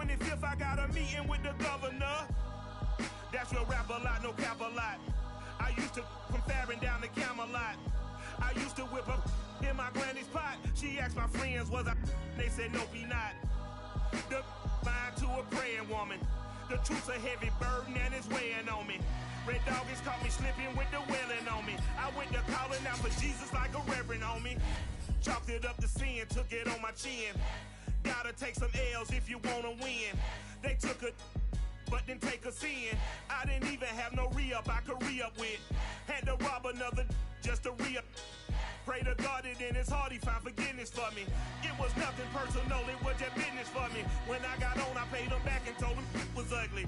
25th, I got a meeting with the governor. That's real rap a lot, no cap a lot. I used to from Farron down to Camelot. I used to whip up in my granny's pot. She asked my friends, was I? They said, nope, he not. The line to a praying woman. The truth's a heavy burden and it's weighing on me. Red doggies caught me slipping with the wailing on me. I went to calling out for Jesus like a reverend on me. Chalked it up to sin, took it on my chin. Gotta take some L's if you wanna win. They took a but didn't take a sin. I didn't even have no re-up I could re-up with. Had to rob another just to re-up. Pray to God that in his heart he found forgiveness for me. It was nothing personal, it was just business for me. When I got on, I paid him back and told him it was ugly.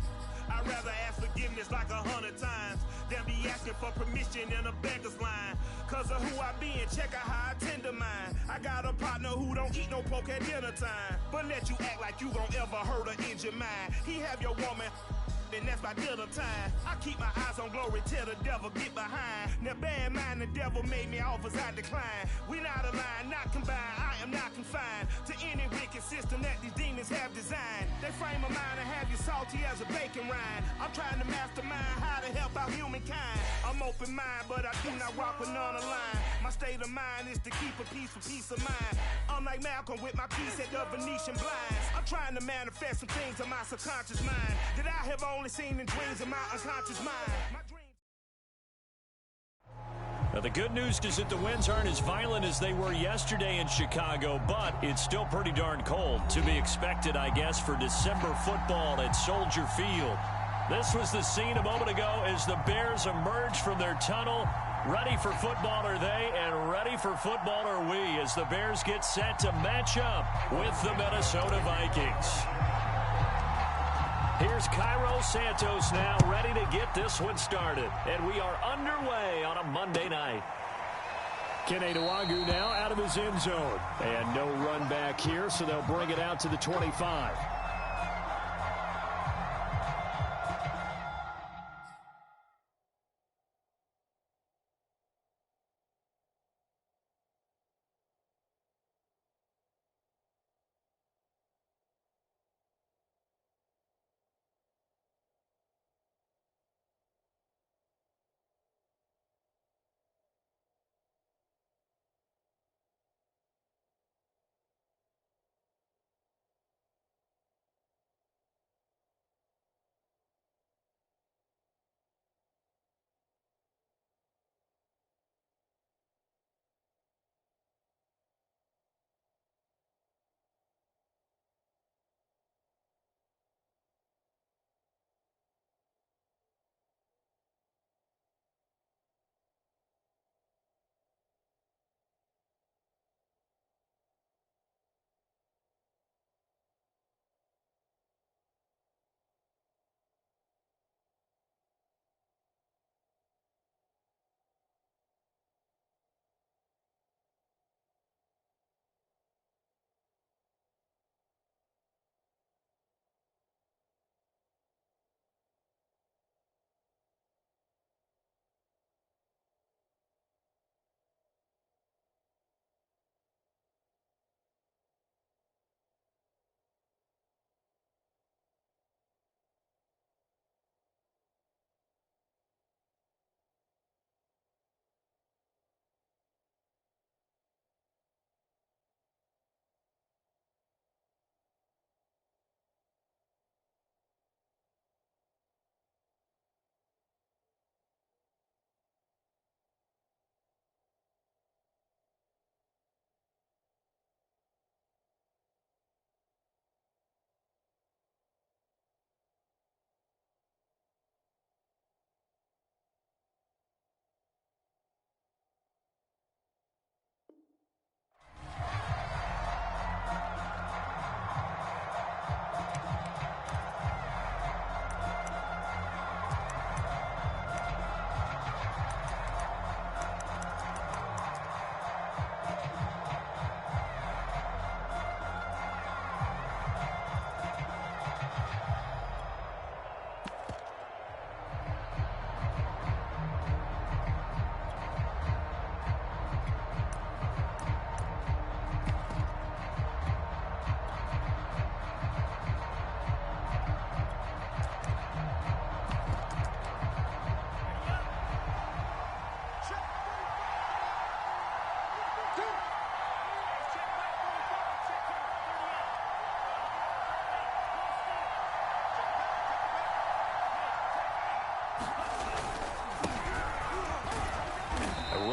I'd rather ask forgiveness like 100 times than be asking for permission in a beggar's line. Cause of who I be and check out how I tend to mine. I got a partner who don't eat no pork at dinner time, but let you act like you gon' ever hurt or injure mine. He have your woman and that's my dinner time. I keep my eyes on glory till the devil get behind. Now bear in mind the devil made me offers I decline. We not aligned, not combined, I am not confined to any wicked system that these demons have designed. They frame a mind and have you salty as a bacon rind. I'm trying to mastermind how to help out humankind. I'm open mind, but I do not rock with none aligned. My state of mind is to keep a peace for peace of mind. I'm like Malcolm with my piece at the Venetian blinds. I'm trying to manifest some things in my subconscious mind that I have only seen in dreams of my unconscious mind. My dreams. Now, the good news is that the winds aren't as violent as they were yesterday in Chicago, but it's still pretty darn cold. To be expected, I guess, for December football at Soldier Field. This was the scene a moment ago as the Bears emerged from their tunnel. Ready for football are they, and ready for football are we as the Bears get set to match up with the Minnesota Vikings. Here's Cairo Santos now ready to get this one started. And we are underway on a Monday night. Kene Nwangwu now out of his end zone. And no run back here, so they'll bring it out to the 25.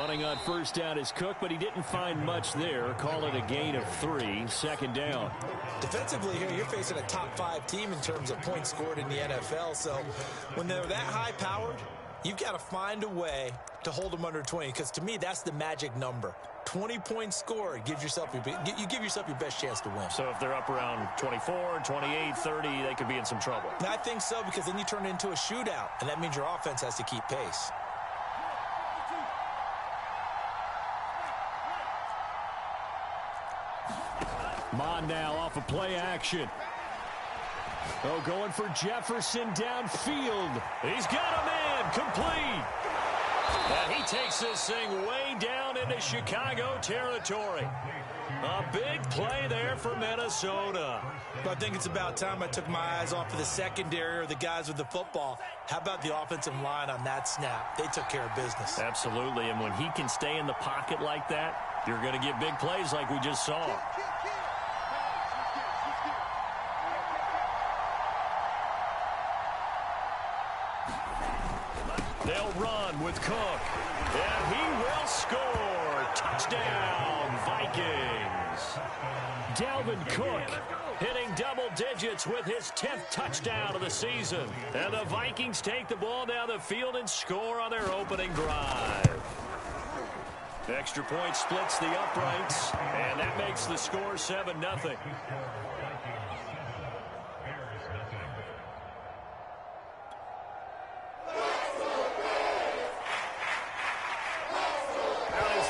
Running on first down is Cook, but he didn't find much there. Call it a gain of 3, 2nd down. Defensively here, you're facing a top 5 team in terms of points scored in the NFL. So when they're that high-powered, you've got to find a way to hold them under 20, because to me, that's the magic number. 20 points scored, you give yourself your best chance to win. So if they're up around 24, 28, 30, they could be in some trouble. I think so, because then you turn it into a shootout, and that means your offense has to keep pace. Mon now off of play action. Oh, going for Jefferson downfield. He's got a man complete. And he takes this thing way down into Chicago territory. A big play there for Minnesota. I think it's about time I took my eyes off of the secondary or the guys with the football. How about the offensive line on that snap? They took care of business. Absolutely, and when he can stay in the pocket like that, you're going to get big plays like we just saw. They'll run with Cook, and he will score. Touchdown, Vikings. Dalvin Cook hitting double digits with his 10th touchdown of the season. And the Vikings take the ball down the field and score on their opening drive. Extra point splits the uprights, and that makes the score 7-0.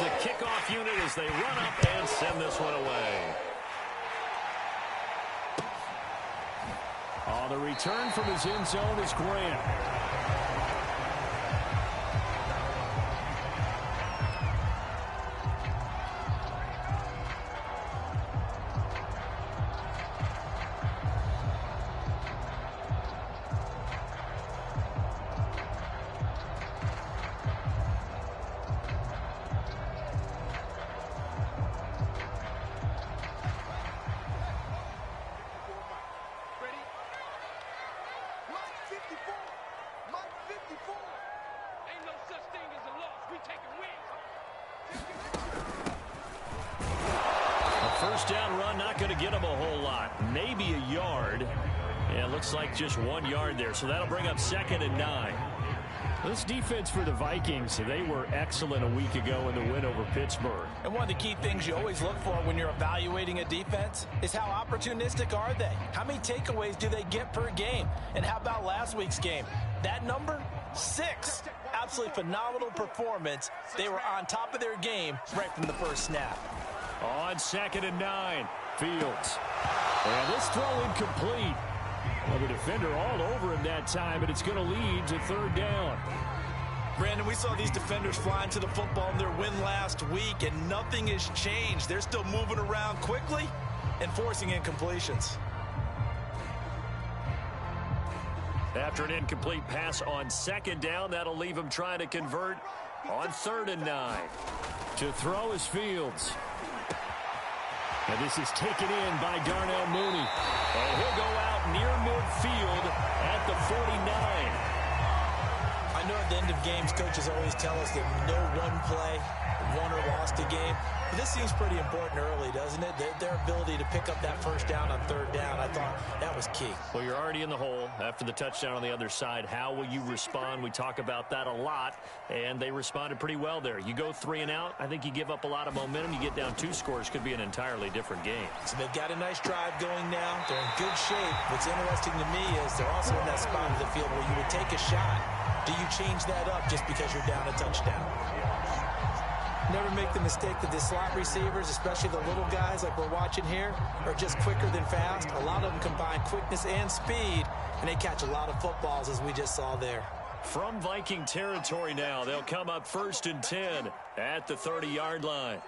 The kickoff unit as they run up and send this one away. The return from his end zone is Grant. First down run, not going to get him a whole lot. Maybe a yard. Yeah, it looks like just 1 yard there. So that'll bring up 2nd and 9. This defense for the Vikings, they were excellent a week ago in the win over Pittsburgh. And one of the key things you always look for when you're evaluating a defense is how opportunistic are they? How many takeaways do they get per game? And how about last week's game? That number, 6. Absolutely phenomenal performance. They were on top of their game right from the first snap. On 2nd and 9, Fields. And this throw incomplete. Well, the defender all over him that time, and it's going to lead to 3rd down. Brandon, we saw these defenders flying to the football in their win last week, and nothing has changed. They're still moving around quickly and forcing incompletions. After an incomplete pass on 2nd down, that'll leave him trying to convert on 3rd and 9. To throw is Fields. And this is taken in by Darnell Mooney. And he'll go out near midfield at the 49. I know at the end of games, coaches always tell us that no one play won or lost a game. But this seems pretty important early, doesn't it? Their ability to pick up that first down on 3rd down, I thought that was key. Well, you're already in the hole after the touchdown on the other side. How will you respond? We talk about that a lot, and they responded pretty well there. You go 3 and out, I think you give up a lot of momentum. You get down 2 scores, could be an entirely different game. So they've got a nice drive going now. They're in good shape. What's interesting to me is they're also in that spot of the field where you would take a shot. Do you change that up just because you're down a touchdown? Never make the mistake that the slot receivers, especially the little guys like we're watching here, are just quicker than fast. A lot of them combine quickness and speed, and they catch a lot of footballs, as we just saw there. From Viking territory now, they'll come up 1st and 10 at the 30-yard line.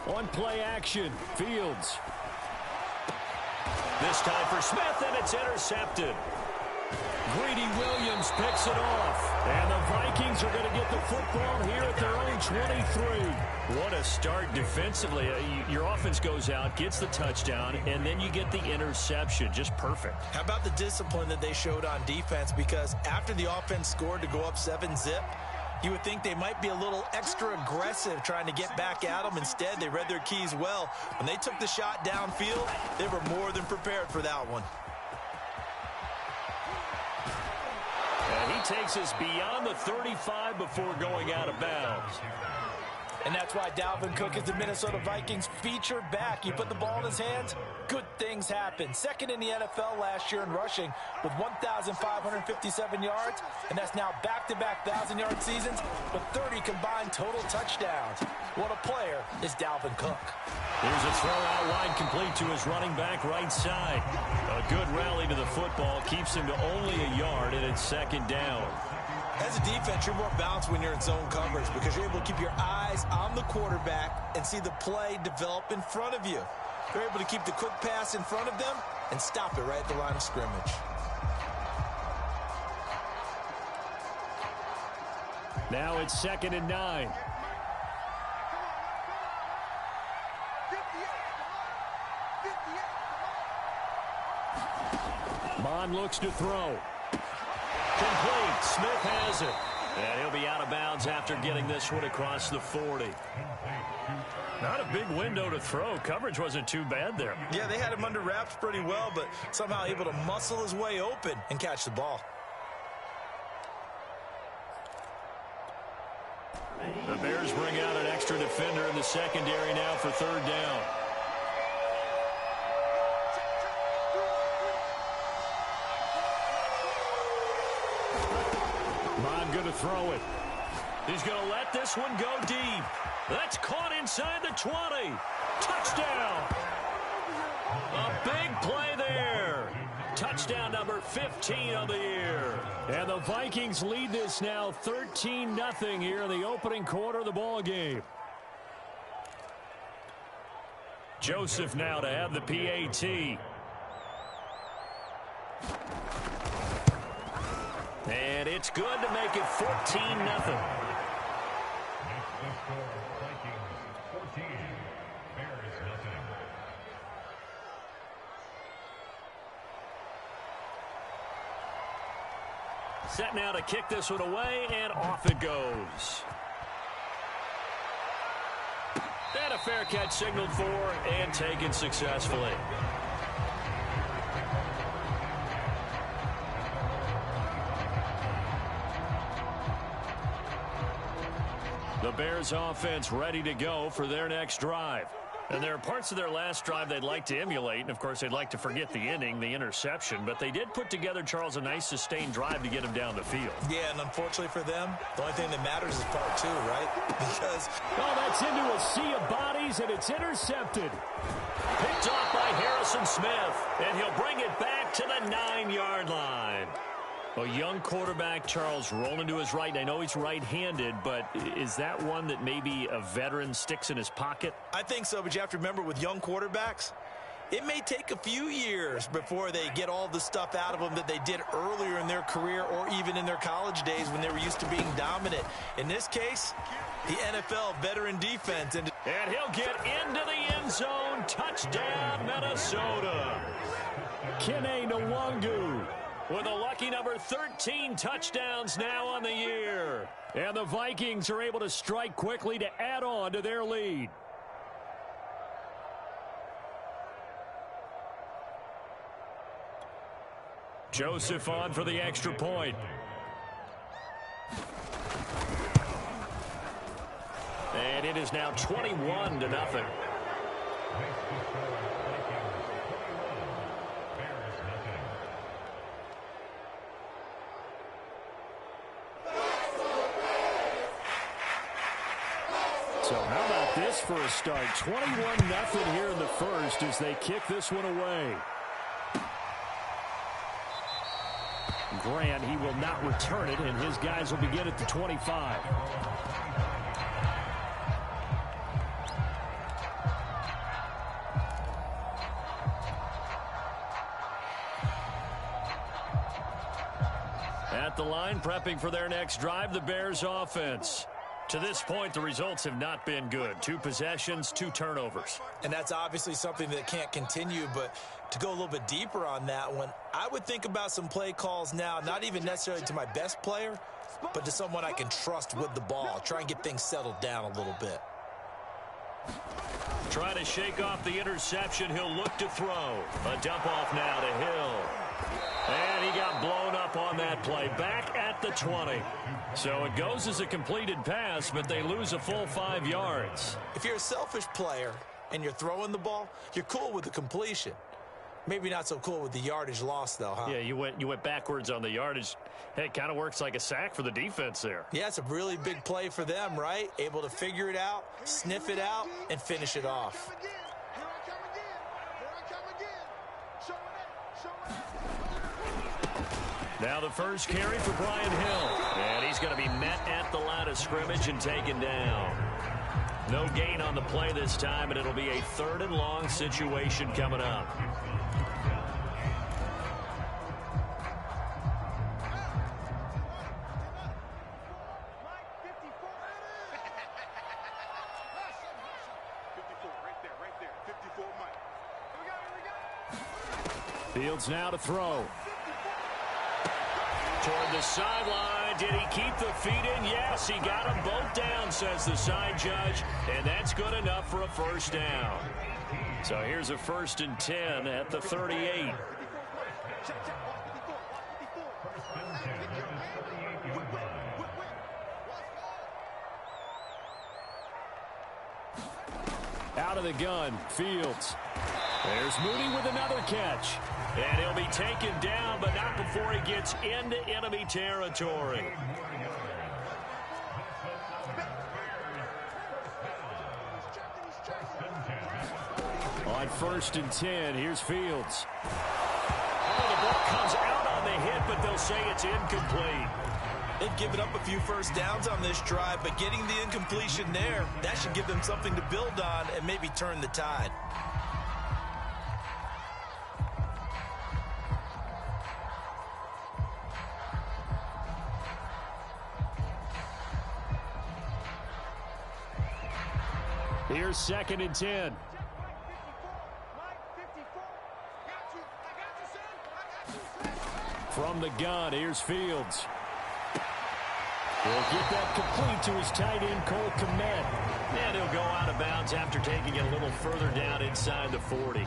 On play action, Fields. This time for Smith, and it's intercepted. Greedy Williams picks it off. And the Vikings are going to get the football here at their own 23. What a start defensively. Your offense goes out, gets the touchdown, and then you get the interception. Just perfect. How about the discipline that they showed on defense? Because after the offense scored to go up 7-zip, You would think they might be a little extra aggressive trying to get back at them. Instead, they read their keys well. When they took the shot downfield, they were more than prepared for that one. And he takes us beyond the 35 before going out of bounds. And that's why Dalvin Cook is the Minnesota Vikings featured back. You put the ball in his hands, good things happen. Second in the NFL last year in rushing with 1,557 yards, and that's now back-to-back 1,000-yard seasons with 30 combined total touchdowns. What a player is Dalvin Cook. Here's a throw out wide, complete to his running back right side. A good rally to the football keeps him to only a yard, and it's second down. As a defense, you're more balanced when you're in zone coverage because you're able to keep your eyes on the quarterback and see the play develop in front of you. You're able to keep the quick pass in front of them and stop it right at the line of scrimmage. Now it's 2nd and 9. Bond looks to throw. Complete. Smith has it. And he'll be out of bounds after getting this one across the 40. Not a big window to throw. Coverage wasn't too bad there. Yeah, they had him under wraps pretty well, but somehow able to muscle his way open and catch the ball. The Bears bring out an extra defender in the secondary now for third down. Going to throw it. He's going to let this one go deep. That's caught inside the 20. Touchdown. A big play there. Touchdown number 15 of the year. And the Vikings lead this now 13-0 here in the opening quarter of the ball game. Joseph now to have the PAT. And it's good to make it 14-0. Set now to kick this one away, and off it goes. And a fair catch signaled for and taken successfully. The Bears offense ready to go for their next drive. And there are parts of their last drive they'd like to emulate, and of course they'd like to forget the inning, the interception, but they did put together, Charles, a nice sustained drive to get him down the field. Yeah, and unfortunately for them, the only thing that matters is part two, right? Because that's into a sea of bodies, and it's intercepted. Picked off by Harrison Smith, and he'll bring it back to the 9-yard line. A young quarterback, Charles, rolling to his right. And I know he's right-handed, but is that one that maybe a veteran sticks in his pocket? I think so, but you have to remember with young quarterbacks, it may take a few years before they get all the stuff out of them that they did earlier in their career or even in their college days when they were used to being dominant. In this case, the NFL veteran defense. And he'll get into the end zone. Touchdown, Minnesota. Kene Youngghoods with a lucky number 13 touchdowns now on the year. And the Vikings are able to strike quickly to add on to their lead. Joseph on for the extra point. And it is now 21-0. So how about this for a start? 21-0 here in the first as they kick this one away. Grant, he will not return it, and his guys will begin at the 25. At the line, prepping for their next drive, the Bears offense. To this point, the results have not been good. 2 possessions, 2 turnovers. And that's obviously something that can't continue, but to go a little bit deeper on that one, I would think about some play calls now, not even necessarily to my best player, but to someone I can trust with the ball. Try and get things settled down a little bit. Trying to shake off the interception. He'll look to throw. A dump off now to Hill. And he got blown up on that play. Back at the 20. So it goes as a completed pass, but they lose a full 5 yards. If you're a selfish player and you're throwing the ball, you're cool with the completion. Maybe not so cool with the yardage loss, though, huh? Yeah, you went backwards on the yardage. Hey, it kind of works like a sack for the defense there. Yeah, it's a really big play for them, right? Able to figure it out, sniff it out, and finish it off. Now the first carry for Brian Hill. And he's going to be met at the line of scrimmage and taken down. No gain on the play this time, and it'll be a 3rd and long situation coming up. Fields now to throw. Toward the sideline. Did he keep the feet in? Yes, he got them both down, says the side judge. And that's good enough for a first down. So here's a 1st and 10 at the 38. Out of the gun, Fields. There's Mooney with another catch. And he'll be taken down, but not before he gets into enemy territory. On 1st and 10, here's Fields. Oh, the ball comes out on the hit, but they'll say it's incomplete. They've given up a few first downs on this drive, but getting the incompletion there, that should give them something to build on and maybe turn the tide. Here's 2nd and 10. From the gun, here's Fields. He'll get that complete to his tight end, Cole Kmet. And he'll go out of bounds after taking it a little further down inside the 40.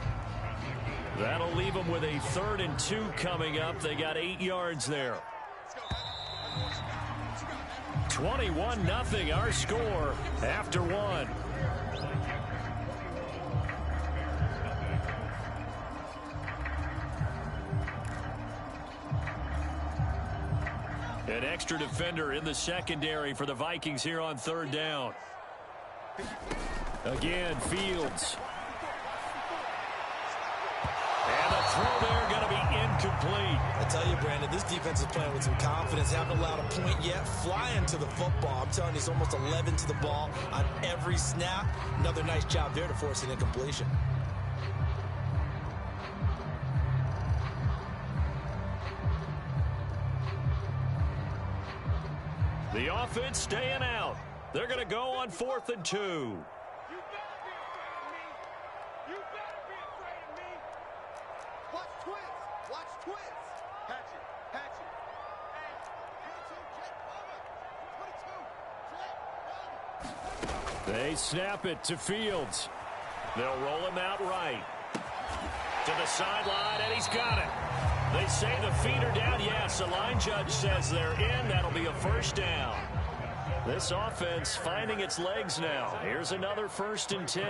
That'll leave them with a 3rd and 2 coming up. They got 8 yards there. 21-0, our score after 1. An extra defender in the secondary for the Vikings here on 3rd down. Again, Fields. And the throw there going to be incomplete. I tell you, Brandon, this defense is playing with some confidence. Haven't allowed a point yet. Flying to the football. I'm telling you, it's almost 11 to the ball on every snap. Another nice job there to force an incompletion. The offense staying out. They're going to go on 4th and 2. You better be afraid of me. You better be afraid of me. Watch twins. Watch twins. Hatch it. Hatch it. Hey, 22, Jet Bowman. 22, Jet Bowman. They snap it to Fields. They'll roll him out right. To the sideline, and he's got it. They say the feet are down. Yes, the line judge says they're in. That'll be a first down. This offense finding its legs now. Here's another 1st and 10. You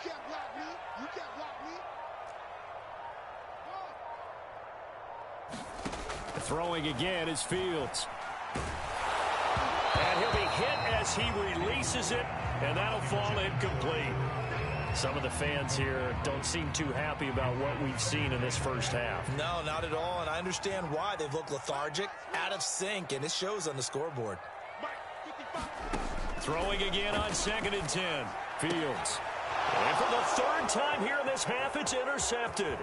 can't block me. You can't block me. Throwing again is Fields. And he'll be hit as he releases it, and that'll fall incomplete. Some of the fans here don't seem too happy about what we've seen in this first half. No, not at all, and I understand why. They've looked lethargic, out of sync, and it shows on the scoreboard. Throwing again on 2nd and 10. Fields. And for the 3rd time here in this half, it's intercepted.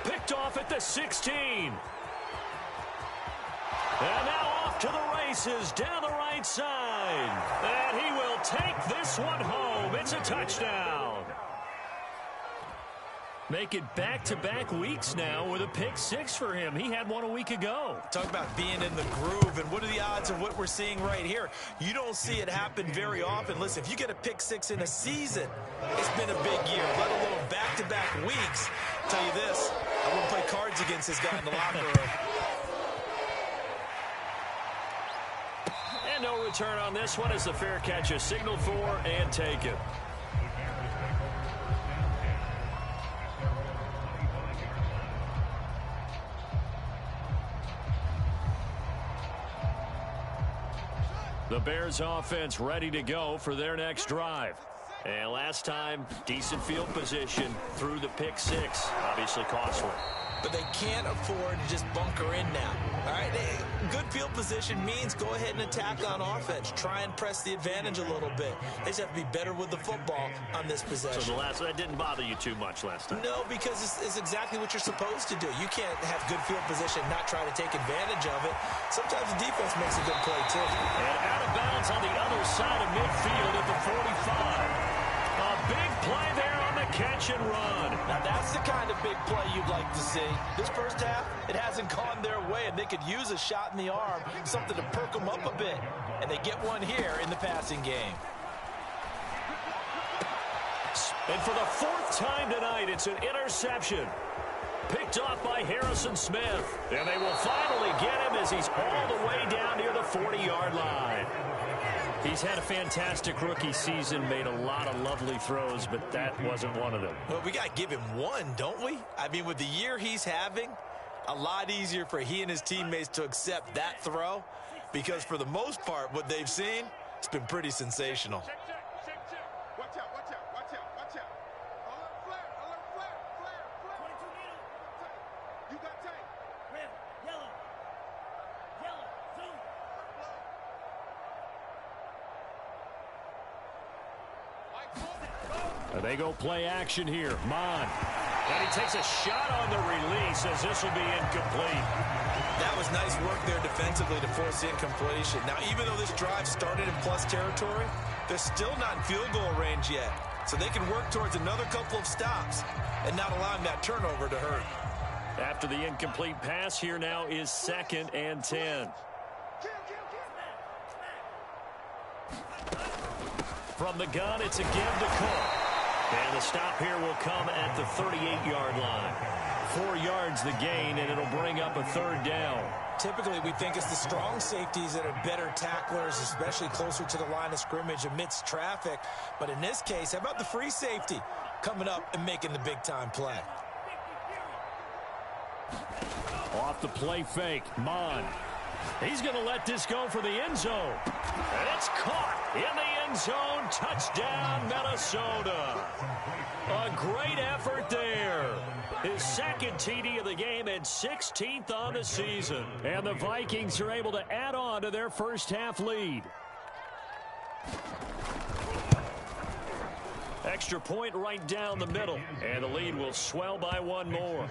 Picked off at the 16. And now off to the races down the right side. And he will take this one home. It's a touchdown. Make it back-to-back weeks now with a pick six for him. He had one a week ago. Talk about being in the groove, and what are the odds of what we're seeing right here? You don't see it happen very often. Listen, if you get a pick six in a season, it's been a big year, let alone back-to-back weeks. I'll tell you this, I wouldn't play cards against this guy in the locker room. And no return on this one as the fair catch is signaled for and taken. The Bears offense ready to go for their next drive. And last time, decent field position through the pick six. Obviously costly. But they can't afford to just bunker in now. All right, good field position means go ahead and attack on offense. Try and press the advantage a little bit. They just have to be better with the football on this possession. So that didn't bother you too much last time? No, because it's exactly what you're supposed to do. You can't have good field position and not try to take advantage of it. Sometimes the defense makes a good play, too. And out of bounds on the other side of midfield at the 45. A big play there on the catch and run. Now that's the kind of big play you'd like to see. This first half, it hasn't gone their way, and they could use a shot in the arm, something to perk them up a bit. And they get one here in the passing game. And for the fourth time tonight, it's an interception. Picked off by Harrison Smith. And they will finally get him as he's all the way down near the 40-yard line. He's had a fantastic rookie season, made a lot of lovely throws, but that wasn't one of them. Well, we got to give him one, don't we? I mean, with the year he's having, a lot easier for he and his teammates to accept that throw, because for the most part, what they've seen, it's been pretty sensational. Check. Watch out. Alert flare. 22 meter. You got tank. Red, yellow, zoom. And they go play action here. Mon. And he takes a shot on the release as this will be incomplete. That was nice work there defensively to force the incompletion. Now, even though this drive started in plus territory, they're still not in field goal range yet. So they can work towards another couple of stops and not allowing that turnover to hurt. After the incomplete pass, here now is 2nd and 10. From the gun, it's a give to Cook. And the stop here will come at the 38-yard line. 4 yards the gain, and it'll bring up a 3rd down. Typically, we think it's the strong safeties that are better tacklers, especially closer to the line of scrimmage amidst traffic. But in this case, how about the free safety coming up and making the big-time play? Off the play fake, Mon. He's going to let this go for the end zone. And it's caught in the end zone. Touchdown, Minnesota. A great effort there. His 2nd TD of the game and 16th on the season. And the Vikings are able to add on to their first half lead. Extra point right down the middle. And the lead will swell by 1 more.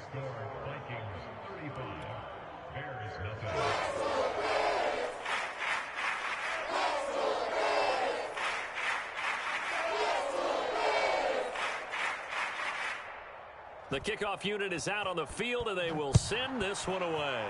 The kickoff unit is out on the field, and they will send this one away.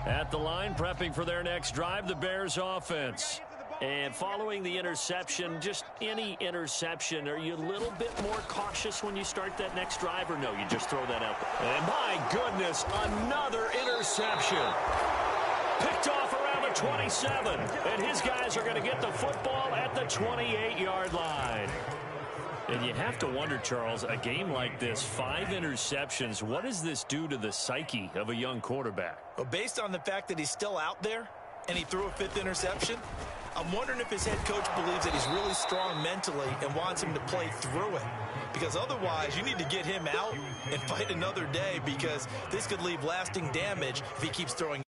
At the line, prepping for their next drive, the Bears offense. And following the interception, just any interception, are you a little bit more cautious when you start that next drive, or no, you just throw that out there? And my goodness, another interception. Picked off around the 27, and his guys are going to get the football at the 28-yard line. And you have to wonder, Charles, a game like this, 5 interceptions, what does this do to the psyche of a young quarterback? Well, based on the fact that he's still out there, and he threw a 5th interception. I'm wondering if his head coach believes that he's really strong mentally and wants him to play through it. Because otherwise, you need to get him out and fight another day, because this could leave lasting damage if he keeps throwing